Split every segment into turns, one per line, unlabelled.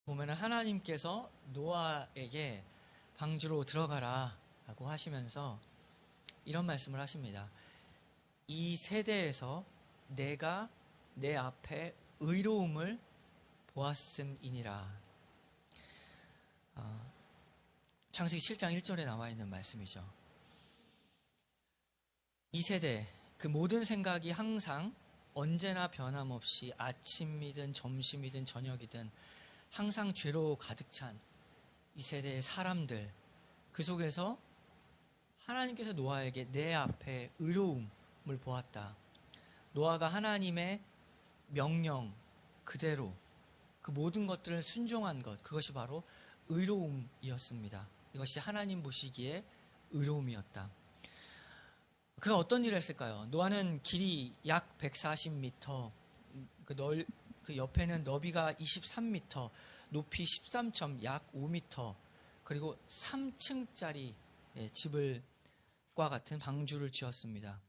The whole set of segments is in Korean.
보면은 하나님께서 노아에게 방주로 들어가라 라고 하시면서 이런 말씀을 하십니다. 이 세대에서 내가 내 앞에 의로움을 보았음이니라. 창세기 7장 1절에 나와 있는 말씀이죠. 이 세대, 그 모든 생각이 항상 언제나 변함없이 아침이든 점심이든 저녁이든 항상 죄로 가득 찬 이 세대의 사람들, 그 속에서 하나님께서 노아에게 내 앞에 의로움을 보았다. 노아가 하나님의 명령 그대로 그 모든 것들을 순종한 것, 그것이 바로 의로움이었습니다. 이것이 하나님 보시기에 의로움이었다. 그가 어떤 일을 했을까요? 노아는 길이 약 140m, 그 옆에는 너비가 23m, 높이 13점, 약 5m, 그리고 3층짜리 집과 같은 방주를 지었습니다.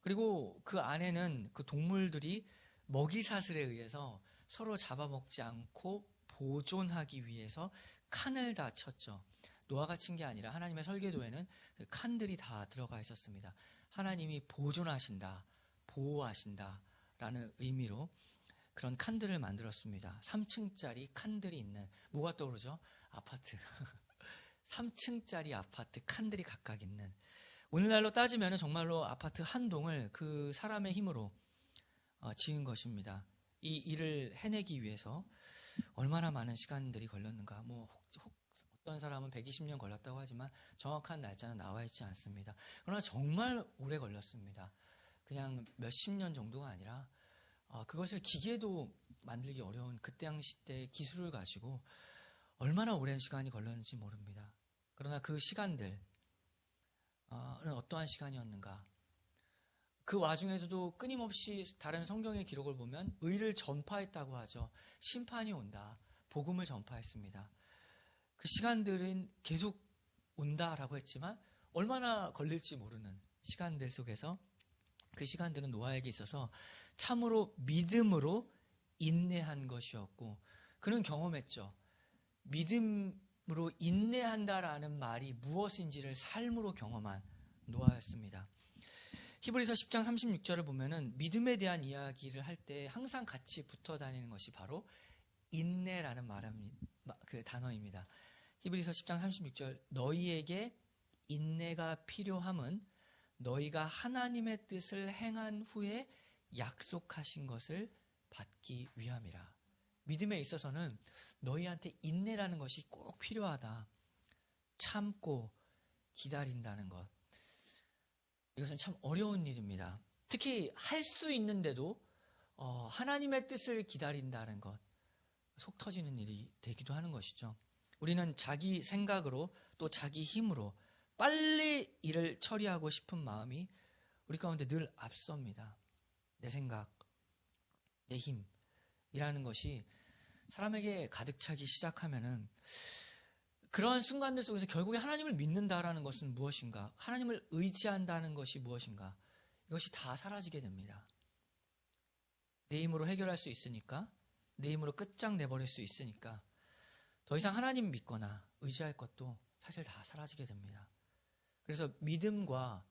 그리고 그 안에는 그 동물들이 먹이사슬에 의해서 서로 잡아먹지 않고 보존하기 위해서 칸을 다 쳤죠. 노아가 친 게 아니라 하나님의 설계도에는 그 칸들이 다 들어가 있었습니다. 하나님이 보존하신다, 보호하신다 라는 의미로 그런 칸들을 만들었습니다. 3층짜리 칸들이 있는, 뭐가 떠오르죠? 아파트. 3층짜리 아파트 칸들이 각각 있는, 오늘날로 따지면 정말로 아파트 한 동을 그 사람의 힘으로 지은 것입니다. 이 일을 해내기 위해서 얼마나 많은 시간들이 걸렸는가. 어떤 사람은 120년 걸렸다고 하지만 정확한 날짜는 나와 있지 않습니다. 그러나 정말 오래 걸렸습니다. 그냥 몇십 년 정도가 아니라 그것을 기계도 만들기 어려운 그때 당시 때 기술을 가지고 얼마나 오랜 시간이 걸렸는지 모릅니다. 그러나 그 시간들은 어떠한 시간이었는가. 그 와중에서도 끊임없이 다른 성경의 기록을 보면 의를 전파했다고 하죠. 심판이 온다, 복음을 전파했습니다. 그 시간들은 계속 온다라고 했지만 얼마나 걸릴지 모르는 시간들 속에서 그 시간들은 노아에게 있어서 참으로 믿음으로 인내한 것이었고, 그는 경험했죠. 믿음으로 인내한다라는 말이 무엇인지를 삶으로 경험한 노아였습니다. 히브리서 10장 36절을 보면은 믿음에 대한 이야기를 할 때 항상 같이 붙어 다니는 것이 바로 인내라는 그 단어입니다. 히브리서 10장 36절, 너희에게 인내가 필요함은 너희가 하나님의 뜻을 행한 후에 약속하신 것을 받기 위함이라. 믿음에 있어서는 너희한테 인내라는 것이 꼭 필요하다. 참고 기다린다는 것. 이것은 참 어려운 일입니다. 특히 할 수 있는데도 하나님의 뜻을 기다린다는 것, 속 터지는 일이 되기도 하는 것이죠. 우리는 자기 생각으로 또 자기 힘으로 빨리 일을 처리하고 싶은 마음이 우리 가운데 늘 앞섭니다. 내 생각, 내 힘이라는 것이 사람에게 가득 차기 시작하면은 그러한 순간들 속에서 결국에 하나님을 믿는다라는 것은 무엇인가, 하나님을 의지한다는 것이 무엇인가, 이것이 다 사라지게 됩니다. 내 힘으로 해결할 수 있으니까, 내 힘으로 끝장내버릴 수 있으니까 더 이상 하나님 믿거나 의지할 것도 사실 다 사라지게 됩니다. 그래서 믿음과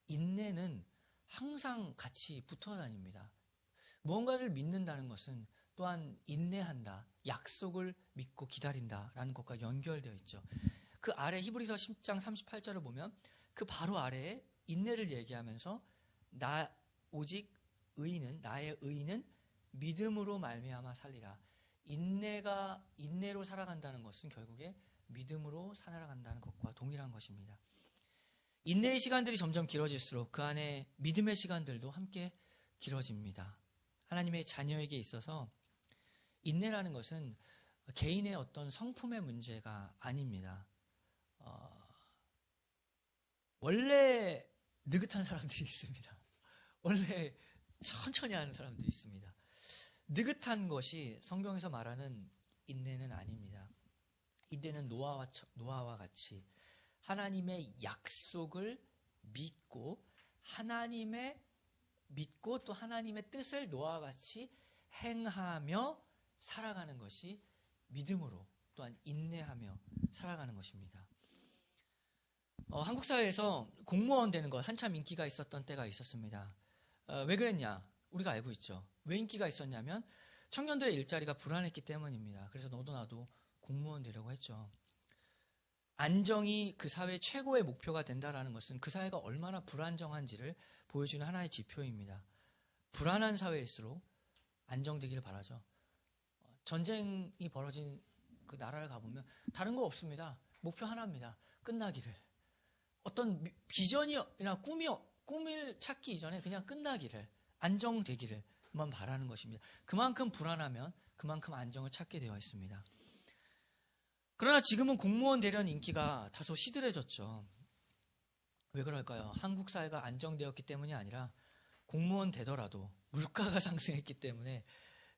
인내는 항상 같이 붙어 다닙니다. 무언가를 믿는다는 것은 또한 인내한다, 약속을 믿고 기다린다라는 것과 연결되어 있죠. 그 아래 히브리서 10장 38절을 보면 그 바로 아래에 인내를 얘기하면서 오직 나의 의인은 믿음으로 말미암아 살리라. 인내로 살아간다는 것은 결국에 믿음으로 살아간다는 것과 동일한 것입니다. 인내의 시간들이 점점 길어질수록 그 안에 믿음의 시간들도 함께 길어집니다. 하나님의 자녀에게 있어서 인내라는 것은 개인의 어떤 성품의 문제가 아닙니다. 원래 느긋한 사람들이 있습니다. 원래 천천히 하는 사람들이 있습니다. 느긋한 것이 성경에서 말하는 인내는 아닙니다. 인내는 노아와 같이 하나님의 약속을 믿고 또 하나님의 뜻을 노아와 같이 행하며 살아가는 것이 믿음으로 또한 인내하며 살아가는 것입니다. 한국 사회에서 공무원 되는 것 한참 인기가 있었던 때가 있었습니다. 왜 그랬냐? 우리가 알고 있죠. 왜 인기가 있었냐면 청년들의 일자리가 불안했기 때문입니다. 그래서 너도 나도 공무원 되려고 했죠. 안정이 그 사회의 최고의 목표가 된다는 것은 그 사회가 얼마나 불안정한지를 보여주는 하나의 지표입니다. 불안한 사회일수록 안정되기를 바라죠. 전쟁이 벌어진 그 나라를 가보면 다른 거 없습니다. 목표 하나입니다. 끝나기를. 어떤 비전이나 꿈을 찾기 이전에 그냥 끝나기를, 안정되기를만 바라는 것입니다. 그만큼 불안하면 그만큼 안정을 찾게 되어 있습니다. 그러나 지금은 공무원 되려는 인기가 다소 시들해졌죠. 왜 그럴까요? 한국 사회가 안정되었기 때문이 아니라 공무원 되더라도 물가가 상승했기 때문에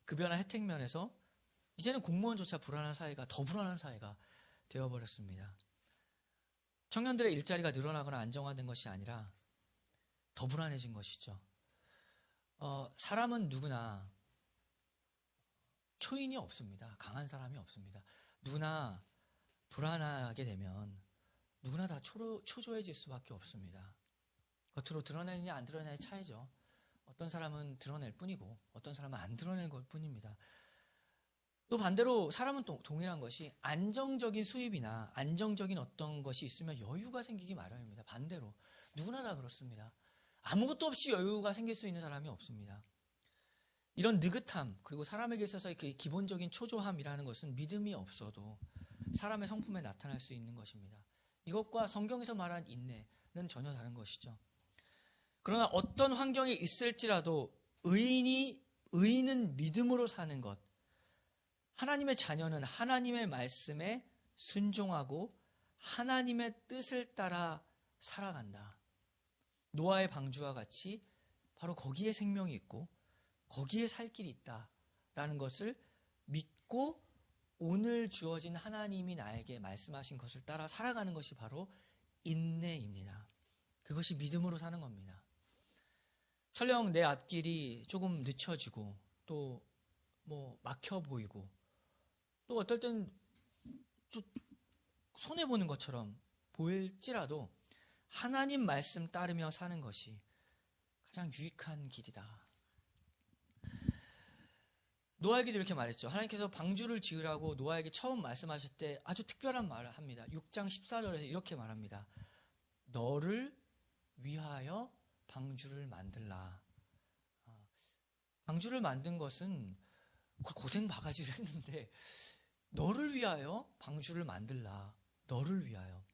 급여나 혜택 면에서 이제는 공무원조차 불안한 사회가 더 불안한 사회가 되어버렸습니다. 청년들의 일자리가 늘어나거나 안정화된 것이 아니라 더 불안해진 것이죠. 사람은 누구나 초인이 없습니다. 강한 사람이 없습니다. 누구나 불안하게 되면 누구나 다 초조해질 수밖에 없습니다. 겉으로 드러내느냐 안 드러내느냐의 차이죠. 어떤 사람은 드러낼 뿐이고 어떤 사람은 안 드러낼 것 뿐입니다. 또 반대로 사람은 또 동일한 것이 안정적인 수입이나 안정적인 어떤 것이 있으면 여유가 생기기 마련입니다. 반대로 누구나 다 그렇습니다. 아무것도 없이 여유가 생길 수 있는 사람이 없습니다. 이런 느긋함 그리고 사람에게 있어서의 그 기본적인 초조함이라는 것은 믿음이 없어도 사람의 성품에 나타날 수 있는 것입니다. 이것과 성경에서 말한 인내는 전혀 다른 것이죠. 그러나 어떤 환경에 있을지라도 의인은 믿음으로 사는 것, 하나님의 자녀는 하나님의 말씀에 순종하고 하나님의 뜻을 따라 살아간다. 노아의 방주와 같이 바로 거기에 생명이 있고 거기에 살 길이 있다라는 것을 믿고 오늘 주어진 하나님이 나에게 말씀하신 것을 따라 살아가는 것이 바로 인내입니다. 그것이 믿음으로 사는 겁니다. 설령 내 앞길이 조금 늦춰지고 또 막혀 보이고 또 어떨 땐 좀 손해보는 것처럼 보일지라도 하나님 말씀 따르며 사는 것이 가장 유익한 길이다. 노아에게도 이렇게 말했죠. 하나님께서 방주를 지으라고 노아에게 처음 말씀하실 때 아주 특별한 말을 합니다. 6장 14절에서 이렇게 말합니다. 너를 위하여 방주를 만들라. 방주를 만든 것은 고생 바가지를 했는데 너를 위하여 방주를 만들라. 너를 위하여.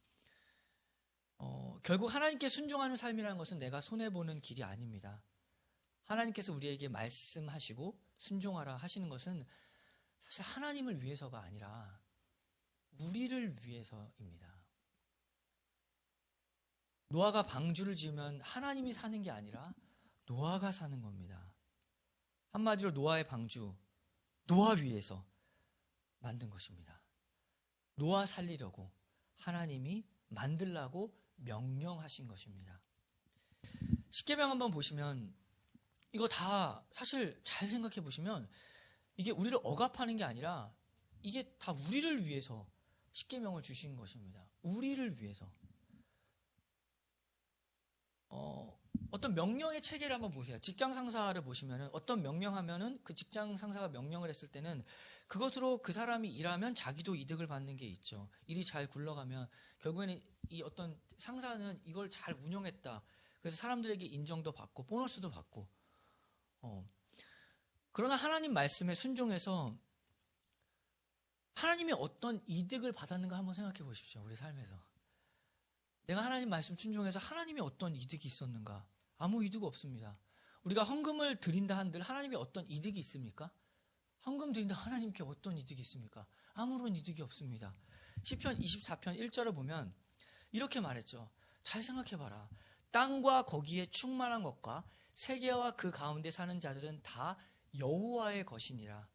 결국 하나님께 순종하는 삶이라는 것은 내가 손해보는 길이 아닙니다. 하나님께서 우리에게 말씀하시고 순종하라 하시는 것은 사실 하나님을 위해서가 아니라 우리를 위해서입니다. 노아가 방주를 지으면 하나님이 사는 게 아니라 노아가 사는 겁니다. 한마디로 노아의 방주, 노아 위해서 만든 것입니다. 노아 살리려고 하나님이 만들라고 명령하신 것입니다. 십계명 한번 보시면 이거 다 사실 잘 생각해 보시면 이게 우리를 억압하는 게 아니라 이게 다 우리를 위해서 십계명을 주신 것입니다. 우리를 위해서. 어떤 명령의 체계를 한번 보세요. 직장 상사를 보시면은 어떤 명령하면은 그 직장 상사가 명령을 했을 때는 그것으로 그 사람이 일하면 자기도 이득을 받는 게 있죠. 일이 잘 굴러가면 결국에는 이 어떤 상사는 이걸 잘 운영했다. 그래서 사람들에게 인정도 받고 보너스도 받고. 그러나 하나님 말씀에 순종해서 하나님이 어떤 이득을 받았는가 한번 생각해 보십시오. 우리 삶에서. 내가 하나님 말씀 순종해서 하나님이 어떤 이득이 있었는가? 아무 이득 없습니다. 우리가 헌금을 드린다 한들 하나님이 어떤 이득이 있습니까? 헌금 드린다 하나님께 어떤 이득이 있습니까? 아무런 이득이 없습니다. 시편 24편 1절을 보면 이렇게 말했죠. 잘 생각해봐라. 땅과 거기에 충만한 것과 세계와 그 가운데 사는 자들은 다 여호와의 것이니라.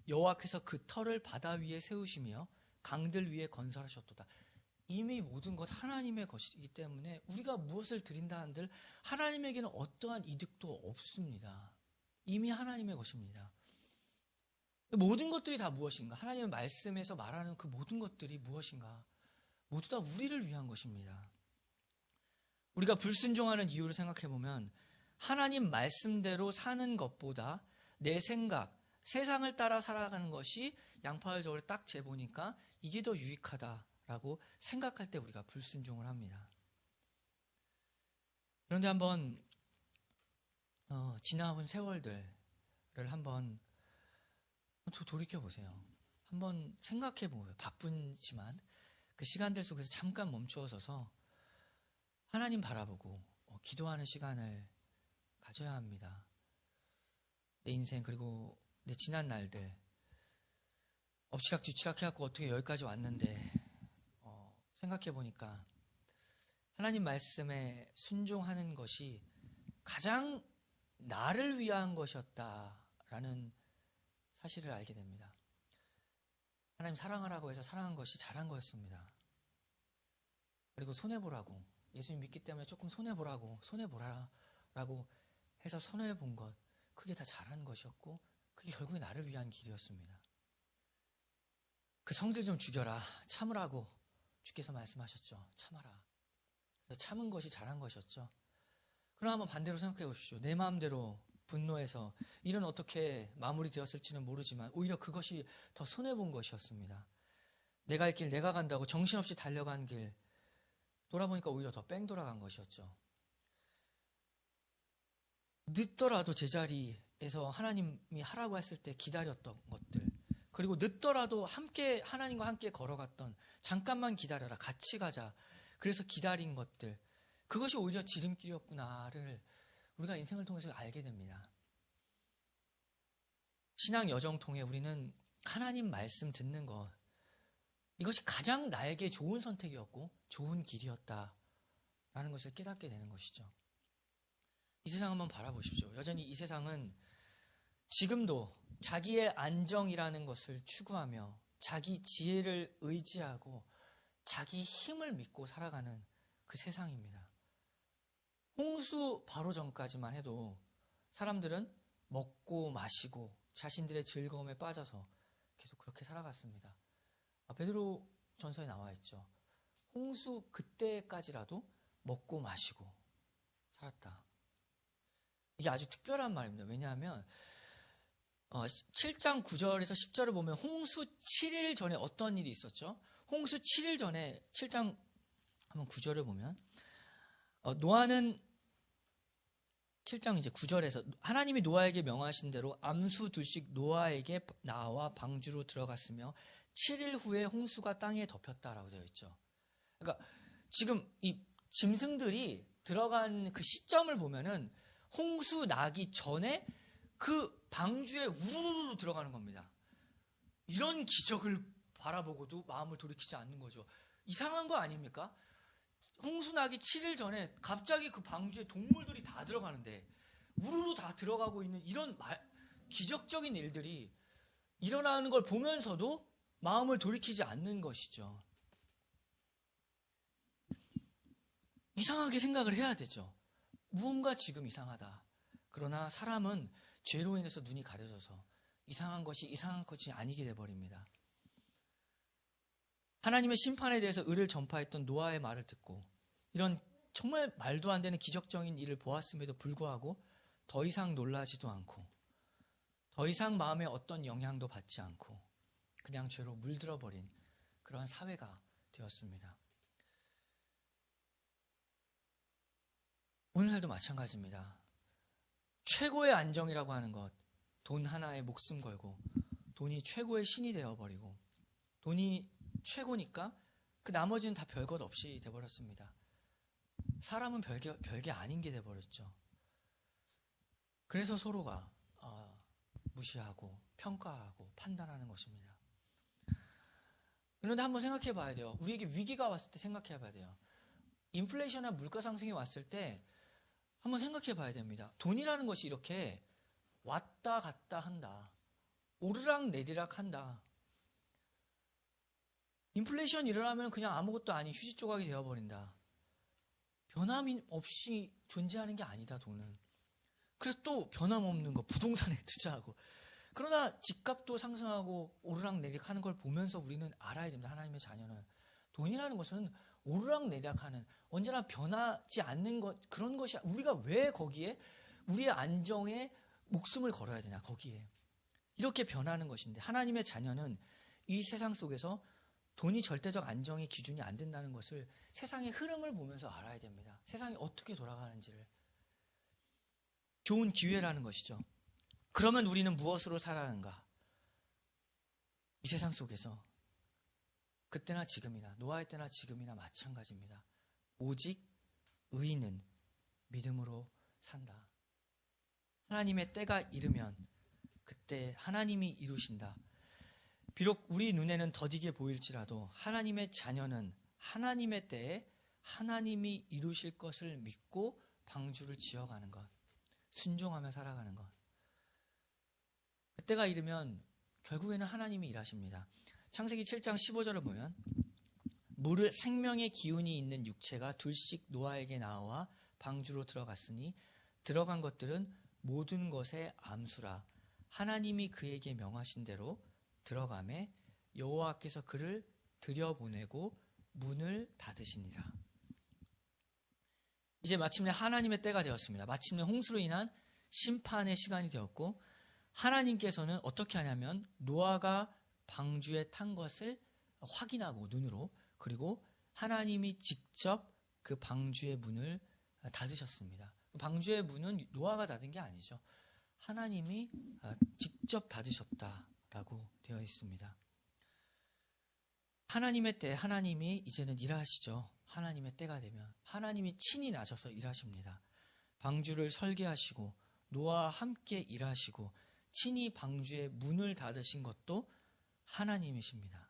여호와께서 그 터를 바다 위에 세우시며 강들 위에 건설하셨도다. 이미 모든 것 하나님의 것이기 때문에 우리가 무엇을 드린다 한들 하나님에게는 어떠한 이득도 없습니다. 이미 하나님의 것입니다. 모든 것들이 다 무엇인가? 하나님의 말씀에서 말하는 그 모든 것들이 무엇인가? 모두 다 우리를 위한 것입니다. 우리가 불순종하는 이유를 생각해 보면 하나님 말씀대로 사는 것보다 내 생각, 세상을 따라 살아가는 것이 양파를 저울에 딱 재보니까 이게 더 유익하다라고 생각할 때 우리가 불순종을 합니다. 그런데 한번 지나온 세월들을 한번 돌이켜보세요. 한번 생각해보세요. 바쁘지만 그 시간들 속에서 잠깐 멈추어서서 하나님 바라보고 기도하는 시간을 가져야 합니다. 내 인생 그리고 내 지난 날들 엎치락뒤치락 해갖고 어떻게 여기까지 왔는데 생각해보니까 하나님 말씀에 순종하는 것이 가장 나를 위한 것이었다라는 사실을 알게 됩니다. 하나님 사랑하라고 해서 사랑한 것이 잘한 거였습니다. 그리고 손해보라고, 예수님 믿기 때문에 조금 손해보라라고 해서 손해본 것, 그게 다 잘한 것이었고 그게 결국에 나를 위한 길이었습니다. 그 성질 좀 죽여라, 참으라고 주께서 말씀하셨죠. 참아라. 참은 것이 잘한 것이었죠. 그럼 한번 반대로 생각해 보십시오. 내 마음대로 분노해서 일은 어떻게 마무리되었을지는 모르지만 오히려 그것이 더 손해본 것이었습니다. 내가 할 길 내가 간다고 정신없이 달려간 길 돌아보니까 오히려 더 뺑 돌아간 것이었죠. 늦더라도 제자리에서 하나님이 하라고 했을 때 기다렸던 것들, 그리고 늦더라도 함께 하나님과 함께 걸어갔던 잠깐만 기다려라, 같이 가자, 그래서 기다린 것들, 그것이 오히려 지름길이었구나를 우리가 인생을 통해서 알게 됩니다. 신앙 여정 통해 우리는 하나님 말씀 듣는 것, 이것이 가장 나에게 좋은 선택이었고 좋은 길이었다라는 것을 깨닫게 되는 것이죠. 이 세상 한번 바라보십시오. 여전히 이 세상은 지금도 자기의 안정이라는 것을 추구하며 자기 지혜를 의지하고 자기 힘을 믿고 살아가는 그 세상입니다. 홍수 바로 전까지만 해도 사람들은 먹고 마시고 자신들의 즐거움에 빠져서 계속 그렇게 살아갔습니다. 베드로 전서에 나와 있죠. 홍수 그때까지라도 먹고 마시고 살았다. 이게 아주 특별한 말입니다. 왜냐하면 7장 9절에서 10절을 보면 홍수 7일 전에 어떤 일이 있었죠? 홍수 7일 전에 7장 한번 9절을 보면 노아는 7장 이제 9절에서 하나님이 노아에게 명하신 대로 암수 둘씩 노아에게 나와 방주로 들어갔으며 7일 후에 홍수가 땅에 덮였다라고 되어 있죠. 그러니까 지금 이 짐승들이 들어간 그 시점을 보면은 홍수 나기 전에 그 방주에 우르르 들어가는 겁니다. 이런 기적을 바라보고도 마음을 돌이키지 않는 거죠. 이상한 거 아닙니까? 홍수 나기 7일 전에 갑자기 그 방주에 동물들이 다 들어가는데 우르르 다 들어가고 있는 이런 기적적인 일들이 일어나는 걸 보면서도 마음을 돌이키지 않는 것이죠. 이상하게 생각을 해야 되죠. 무언가 지금 이상하다. 그러나 사람은 죄로 인해서 눈이 가려져서 이상한 것이 아니게 돼버립니다. 하나님의 심판에 대해서 의를 전파했던 노아의 말을 듣고 이런 정말 말도 안 되는 기적적인 일을 보았음에도 불구하고 더 이상 놀라지도 않고 더 이상 마음에 어떤 영향도 받지 않고 그냥 죄로 물들어버린 그런 사회가 되었습니다. 오늘날도 마찬가지입니다. 최고의 안정이라고 하는 것, 돈 하나에 목숨 걸고 돈이 최고의 신이 되어버리고 돈이 최고니까 그 나머지는 다 별것 없이 돼버렸습니다. 사람은 별게 아닌 게 돼버렸죠. 그래서 서로가 무시하고 평가하고 판단하는 것입니다. 그런데 한번 생각해 봐야 돼요. 우리에게 위기가 왔을 때 생각해 봐야 돼요. 인플레이션이나 물가 상승이 왔을 때 한번 생각해 봐야 됩니다. 돈이라는 것이 이렇게 왔다 갔다 한다. 오르락 내리락 한다. 인플레이션 일어나면 그냥 아무것도 아닌 휴지 조각이 되어버린다. 변함이 없이 존재하는 게 아니다, 돈은. 그래서 또 변함없는 거, 부동산에 투자하고. 그러나 집값도 상승하고 오르락내리락 하는 걸 보면서 우리는 알아야 됩니다. 하나님의 자녀는 돈이라는 것은 오르락내리락하는, 언제나 변하지 않는 것, 그런 것이, 우리가 왜 거기에 우리의 안정에 목숨을 걸어야 되냐, 거기에. 이렇게 변하는 것인데, 하나님의 자녀는 이 세상 속에서 돈이 절대적 안정의 기준이 안 된다는 것을 세상의 흐름을 보면서 알아야 됩니다. 세상이 어떻게 돌아가는지를. 좋은 기회라는 것이죠. 그러면 우리는 무엇으로 살아가는가? 이 세상 속에서 그때나 지금이나, 노아의 때나 지금이나 마찬가지입니다. 오직 의인은 믿음으로 산다. 하나님의 때가 이르면 그때 하나님이 이루신다. 비록 우리 눈에는 더디게 보일지라도 하나님의 자녀는 하나님의 때에 하나님이 이루실 것을 믿고 방주를 지어가는 것, 순종하며 살아가는 것. 그때가 이르면 결국에는 하나님이 일하십니다. 창세기 7장 15절을 보면 물을 생명의 기운이 있는 육체가 둘씩 노아에게 나와 방주로 들어갔으니 들어간 것들은 모든 것의 암수라. 하나님이 그에게 명하신 대로 들어가매 여호와께서 그를 들여보내고 문을 닫으시니라. 이제 마침내 하나님의 때가 되었습니다. 마침내 홍수로 인한 심판의 시간이 되었고, 하나님께서는 어떻게 하냐면 노아가 방주에 탄 것을 확인하고 눈으로, 그리고 하나님이 직접 그 방주의 문을 닫으셨습니다. 방주의 문은 노아가 닫은 게 아니죠. 하나님이 직접 닫으셨다라고 되어 있습니다. 하나님의 때 하나님이 이제는 일하시죠. 하나님의 때가 되면 하나님이 친히 나셔서 일하십니다. 방주를 설계하시고 노아와 함께 일하시고 친히 방주의 문을 닫으신 것도 하나님이십니다.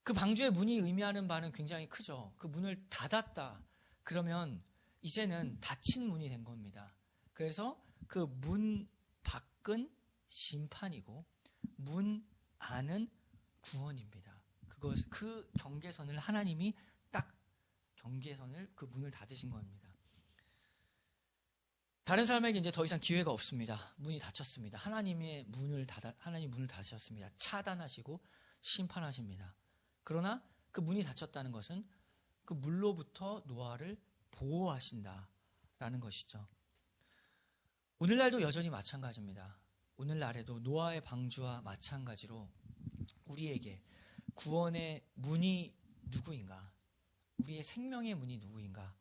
그 방주의 문이 의미하는 바는 굉장히 크죠. 그 문을 닫았다. 그러면 이제는 닫힌 문이 된 겁니다. 그래서 그 문 밖은 심판이고 문 안은 구원입니다. 그 경계선을 하나님이 딱 경계선을, 그 문을 닫으신 겁니다. 다른 사람에게 이제 더 이상 기회가 없습니다. 문이 닫혔습니다. 하나님 문을 닫으셨습니다. 차단하시고 심판하십니다. 그러나 그 문이 닫혔다는 것은 그 물로부터 노아를 보호하신다라는 것이죠. 오늘날도 여전히 마찬가지입니다. 오늘날에도 노아의 방주와 마찬가지로 우리에게 구원의 문이 누구인가? 우리의 생명의 문이 누구인가?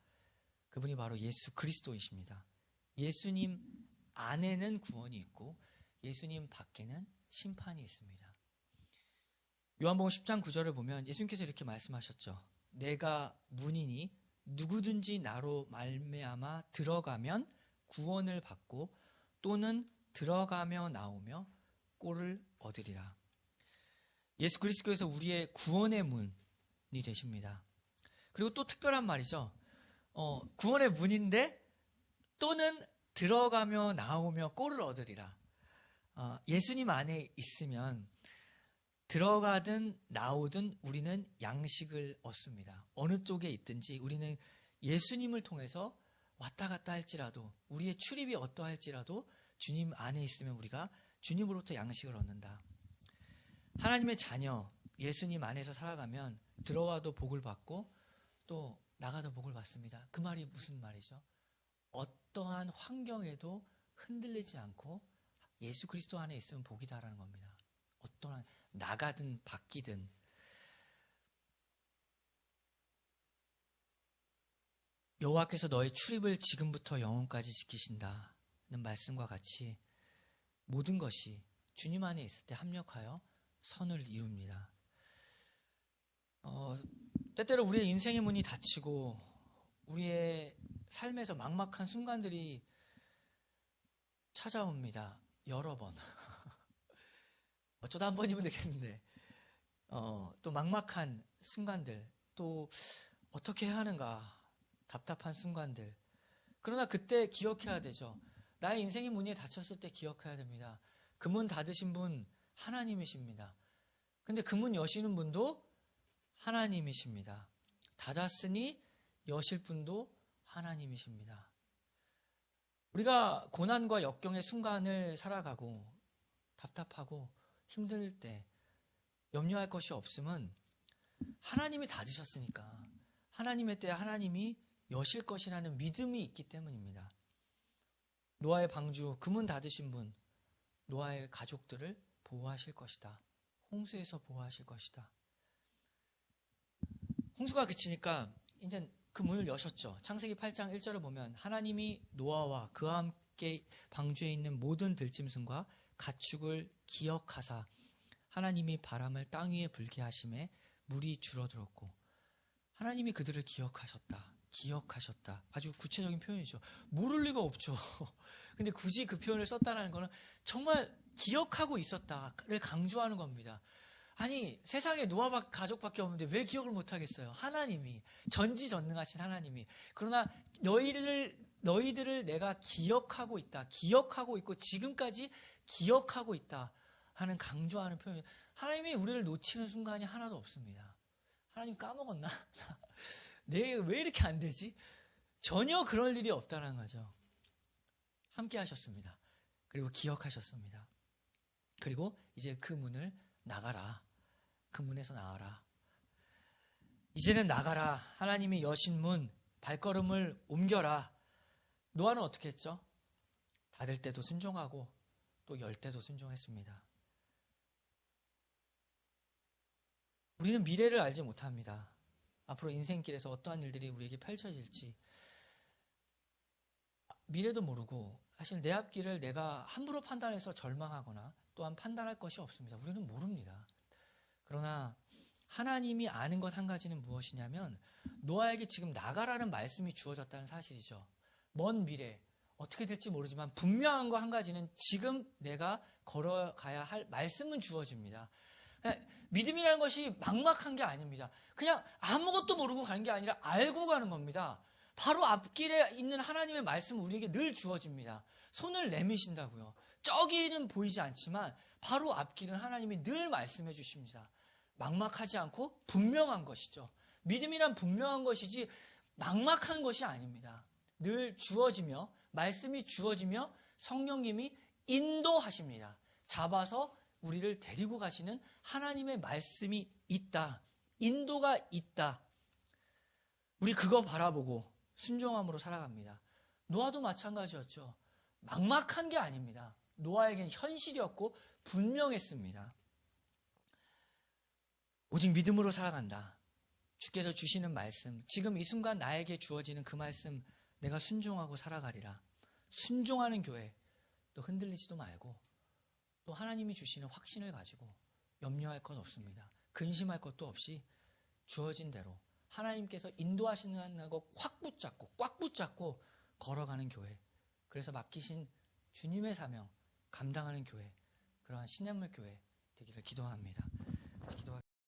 그분이 바로 예수 그리스도이십니다. 예수님 안에는 구원이 있고 예수님 밖에는 심판이 있습니다. 요한복음 10장 9절을 보면 예수님께서 이렇게 말씀하셨죠. 내가 문이니 누구든지 나로 말미암아 들어가면 구원을 받고 또는 들어가며 나오며 꼴을 얻으리라. 예수 그리스도께서 우리의 구원의 문이 되십니다. 그리고 또 특별한 말이죠. 구원의 문인데 또는 들어가며 나오며 꼴을 얻으리라. 예수님 안에 있으면 들어가든 나오든 우리는 양식을 얻습니다. 어느 쪽에 있든지 우리는 예수님을 통해서 왔다 갔다 할지라도, 우리의 출입이 어떠할지라도 주님 안에 있으면 우리가 주님으로부터 양식을 얻는다. 하나님의 자녀 예수님 안에서 살아가면 들어와도 복을 받고 또 나가도 복을 받습니다. 그 말이 무슨 말이죠? 어떠한 환경에도 흔들리지 않고 예수 그리스도 안에 있으면 복이다라는 겁니다. 어떠한 나가든 바뀌든. 여호와께서 너의 출입을 지금부터 영원까지 지키신다는 말씀과 같이 모든 것이 주님 안에 있을 때 합력하여 선을 이룹니다. 때때로 우리의 인생의 문이 닫히고 우리의 삶에서 막막한 순간들이 찾아옵니다. 여러 번. 어쩌다 한 번이면 되겠는데 또 막막한 순간들, 또 어떻게 해야 하는가 답답한 순간들. 그러나 그때 기억해야 되죠. 나의 인생의 문이 닫혔을 때 기억해야 됩니다. 그 문 닫으신 분 하나님이십니다. 근데 그 문 여시는 분도 하나님이십니다. 닫았으니 여실 분도 하나님이십니다. 우리가 고난과 역경의 순간을 살아가고 답답하고 힘들 때 염려할 것이 없음은 하나님이 다 드셨으니까 하나님의 때에 하나님이 여실 것이라는 믿음이 있기 때문입니다. 노아의 방주 그 문 닫으신 분, 노아의 가족들을 보호하실 것이다. 홍수에서 보호하실 것이다. 홍수가 그치니까 이제 그 문을 여셨죠. 창세기 8장 1절을 보면 하나님이 노아와 그와 함께 방주에 있는 모든 들짐승과 가축을 기억하사 하나님이 바람을 땅 위에 불게 하심에 물이 줄어들었고, 하나님이 그들을 기억하셨다. 아주 구체적인 표현이죠. 모를 리가 없죠. 근데 굳이 그 표현을 썼다는 것은 정말 기억하고 있었다를 강조하는 겁니다. 아니, 세상에 노아 가족밖에 없는데 왜 기억을 못하겠어요? 하나님이, 전지전능하신 하나님이. 그러나 너희들을 내가 기억하고 있다. 기억하고 있고 지금까지 기억하고 있다 하는 강조하는 표현. 하나님이 우리를 놓치는 순간이 하나도 없습니다. 하나님 까먹었나? 내 왜 이렇게 안 되지? 전혀 그럴 일이 없다는 거죠. 함께 하셨습니다. 그리고 기억하셨습니다. 그리고 이제 그 문을 나가라. 그 문에서 나와라. 이제는 나가라. 하나님이 여신 문, 발걸음을 옮겨라. 노아는 어떻게 했죠? 닫을 때도 순종하고 또 열 때도 순종했습니다. 우리는 미래를 알지 못합니다. 앞으로 인생길에서 어떠한 일들이 우리에게 펼쳐질지 미래도 모르고, 사실 내 앞길을 내가 함부로 판단해서 절망하거나 또한 판단할 것이 없습니다. 우리는 모릅니다. 그러나 하나님이 아는 것 한 가지는 무엇이냐면 노아에게 지금 나가라는 말씀이 주어졌다는 사실이죠. 먼 미래 어떻게 될지 모르지만 분명한 거 한 가지는 지금 내가 걸어가야 할 말씀은 주어집니다. 믿음이라는 것이 막막한 게 아닙니다. 그냥 아무것도 모르고 가는 게 아니라 알고 가는 겁니다. 바로 앞길에 있는 하나님의 말씀은 우리에게 늘 주어집니다. 손을 내미신다고요. 저기는 보이지 않지만 바로 앞길은 하나님이 늘 말씀해 주십니다. 막막하지 않고 분명한 것이죠. 믿음이란 분명한 것이지 막막한 것이 아닙니다. 늘 주어지며 말씀이 주어지며 성령님이 인도하십니다. 잡아서 우리를 데리고 가시는 하나님의 말씀이 있다. 인도가 있다. 우리 그거 바라보고 순종함으로 살아갑니다. 노아도 마찬가지였죠. 막막한 게 아닙니다. 노아에겐 현실이었고 분명했습니다. 오직 믿음으로 살아간다. 주께서 주시는 말씀, 지금 이 순간 나에게 주어지는 그 말씀 내가 순종하고 살아가리라. 순종하는 교회, 또 흔들리지도 말고 또 하나님이 주시는 확신을 가지고 염려할 것 없습니다. 근심할 것도 없이 주어진 대로 하나님께서 인도하시는 거 꽉 붙잡고 걸어가는 교회, 그래서 맡기신 주님의 사명 감당하는 교회, 그러한 시냇물 교회 되기를 기도합니다.